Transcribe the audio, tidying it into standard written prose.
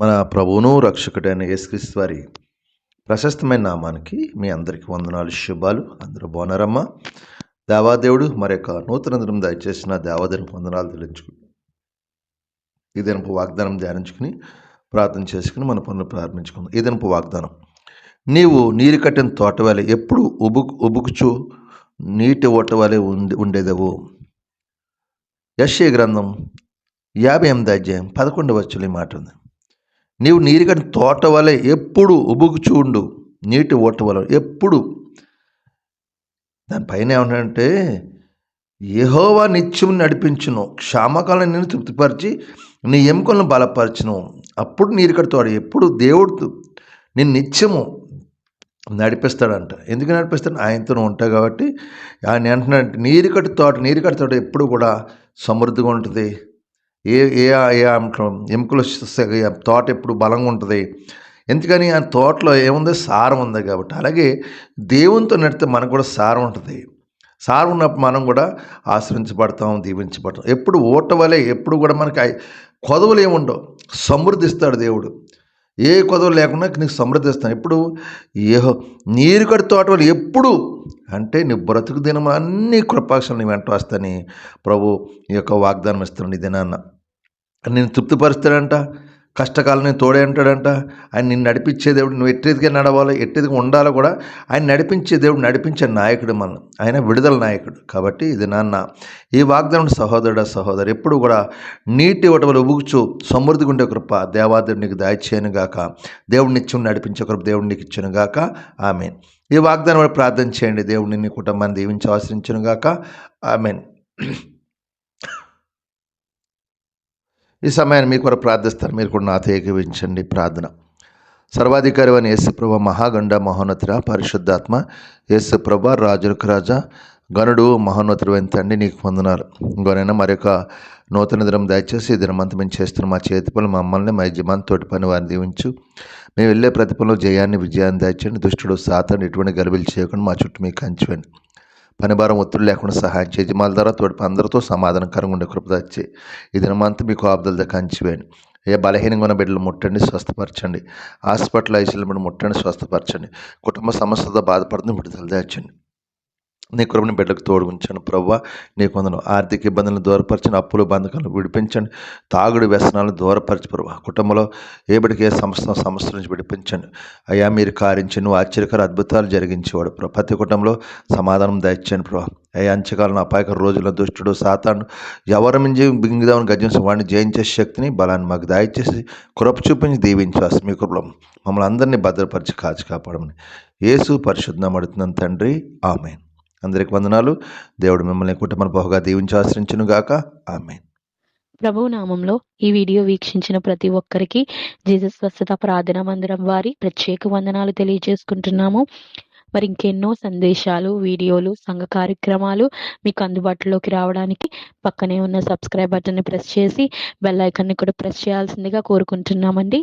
మన ప్రభువును రక్షకుడైన యేసుక్రీస్తు వారి ప్రశస్తమైన నామానికి మీ అందరికీ వందనాలు, శుభాలు. అందరూ బాగున్నారమ్మా? దేవాదేవుడు మరొక నూతన దినం దయచేసిన దేవాదేవునికి వందనాలు తెలుసుకుని ఈ దినపు వాగ్దానం ధ్యానించుకుని ప్రార్థన చేసుకుని మన పనులు ప్రారంభించుకుందాం. ఈ దినపు వాగ్దానం: నీవు నీరు కట్టిన తోట వలె ఎప్పుడు ఉబుకుచు నీటి ఓట వలె ఉండేదవు. యెషయా గ్రంథం 58వ అధ్యాయం 11వ వచనంలో ఈ మాట ఉంది. నీవు నీరు కట్టిన తోట వలె ఎప్పుడు ఉబుకుచూ ఉండు, నీటి ఓట వలె ఎప్పుడు. దానిపైన ఏమంటే, యెహోవా నిత్యం నడిపించును, క్షామకాలం నిన్ను తృప్తిపరిచి నీ ఎముకలను బలపరచును. అప్పుడు నీరు కడతాడు. ఎప్పుడు దేవుడు నిన్ను నిత్యము నడిపిస్తాడంట. ఎందుకు నడిపిస్తాడు? ఆయనతో ఉంటాయి కాబట్టి. ఆయన అంటున్నాడంటే, నీరు కట్టు తోట ఎప్పుడు కూడా సమృద్ధిగా ఉంటుంది. ఎముకలు తోట ఎప్పుడు బలంగా ఉంటుంది. ఎందుకని ఆ తోటలో ఏముంది? సారం ఉంది కాబట్టి. అలాగే దేవునితో నడితే మనకు కూడా సారం ఉంటుంది. సారం ఉన్నప్పుడు మనం కూడా ఆశ్రయించబడతాం, దీవించబడతాం. ఎప్పుడు ఓట వలె ఎప్పుడు కూడా మనకి కొదవలు ఏముండవు, సమృద్ధి ఇస్తాడు దేవుడు. ఏ కొదవలు లేకుండా నీకు సమృద్ధి ఇస్తాను. ఎప్పుడు నీరు కట్టు తోట వల్ల ఎప్పుడు అంటే నీ బ్రతుకు దినం అన్ని కృపాక్షలు నీ వెంట వస్తాయని ప్రభు ఈ యొక్క వాగ్దానం ఇస్తున్నాడు. ఈ దినాన్న నేను తృప్తిపరుస్తాడంట. కష్టకాలం నేను తోడే అంటాడంట. ఆయన నిన్ను నడిపించే దేవుడు. నువ్వు ఎట్టేదిగా నడవాలి, ఎట్టేదిగా ఉండాలో కూడా ఆయన నడిపించే దేవుడు, నడిపించే నాయకుడు మనం. ఆయన విడుదల నాయకుడు. కాబట్టి ఇది ఈ వాగ్దానం సహోదరు ఎప్పుడు కూడా నీటి ఓటవలు ఉబుకుచు సమృద్ధిగా ఉండే కృప దేవాదేవుడు నీకు దయచేయను గాక. దేవుడు నిత్యం నడిపించే కృప దేవుడు నీకు ఇచ్చును గాక. ఆమెన్. ఈ వాగ్దానం వల్ల ప్రార్థన చేయండి. దేవుడు నిన్ను కుటుంబాన్ని దీవించి ఆశ్రయించును గాక. ఆమెన్. ఈ సమయాన్ని మీ కొరకు ప్రార్థిస్తారు. మీరు కూడా నాతో ఏకీవించండి. ప్రార్థన. సర్వాధికారి అని యేసుప్రభ, మహాగండ మహోన్నతుడ, పరిశుద్ధాత్మ యేసుప్రభ, రాజులకు రాజా, గనుడు, మహోన్నతుడు అయిన తండ్రి నీకు వందనాలు. ఇంకోనైనా మరొక నూతన దినం దయచేసి ఈ దినమంతా మేము చేస్తున్న మా చేతి పనులు మమ్మల్ని మా యజమాని తోటి పని వారిని దీవించు. మేము వెళ్ళే ప్రతి పనిలో జయాన్ని, విజయాన్ని దయచేయండి. దుష్టుడు సాతాను ఎటువంటి గలిబిలు చేయకుండా మా చుట్టూ మీకు కంచివేయండి. పని భారం ఒత్తిడి లేకుండా సహాయం చేసి యజమానుల ద్వారా తోటి అందరితో సమాధానకరంగా ఉండే కృప తెచ్చి ఈ దినమంతా మీకు ఆబ్దలతో కంచివేయండి. ఏ బలహీనంగా ఉన్న బిడ్డలు ముట్టండి, స్వస్థపరచండి. హాస్పిటల్ ఐసీయూలో ముట్టండి, స్వస్థపరచండి. కుటుంబ సమస్యలతో బాధపడుతున్న విడుదల తెచ్చండి. నీ కృపని బిడ్డలకు తోడు ఉంచండి. ప్రవ్వా నీకు వందనాలు. ఆర్థిక ఇబ్బందులను దూరపరచండి. అప్పులు బంధకాలను విడిపించండి. తాగుడు వ్యసనాలను దూరపరచి ప్రవ్వా. కుటుంబంలో ఏ బిడ్డకి ఏ సమస్య నుంచి విడిపించండి. అయ్యా మీరు కారించి నువ్వు ఆశ్చర్యకర అద్భుతాలు జరిగించేవాడు ప్రభు. ప్రతి కుటుంబంలో సమాధానం దయచేయండి ప్రభు. అయ్యా అంత్యకాలం అపాయకర రోజుల్లో దుష్టుడు సాతాను ఎవరి మించి బింగిదామని గర్జించి వాడిని జయించే శక్తిని బలాన్ని మాకు దయచేసి కృప చూపించి దీవించాల్సి మీ కృపలో మమ్మల్ని అందరినీ భద్రపరిచి కాపాడమని యేసు పరిశుద్ధం అడుగుతున్నాను తండ్రి. ఆమేన్. అందరికి వందనాలు. దేవుడు మిమ్మల్ని కుటుంబాన్ని బహుగా దీవించి ఆశ్రయించును గాక. ఆమేన్. ప్రభు నామంలో ఈ వీడియో వీక్షించిన ప్రతి ఒక్కరికి జీసస్ స్వస్థత ప్రార్థనా మందిరం వారి ప్రత్యేక వందనాలు తెలియజేసుకుంటున్నాము. మరి ఇంకెన్నో సందేశాలు, వీడియోలు, సంఘ కార్యక్రమాలు మీకు అందుబాటులోకి రావడానికి పక్కనే ఉన్న సబ్స్క్రైబ్ బటన్ని ప్రెస్ చేసి బెల్ ఐకాన్ని కూడా ప్రెస్ చేయాల్సిందిగా కోరుకుంటున్నామండి.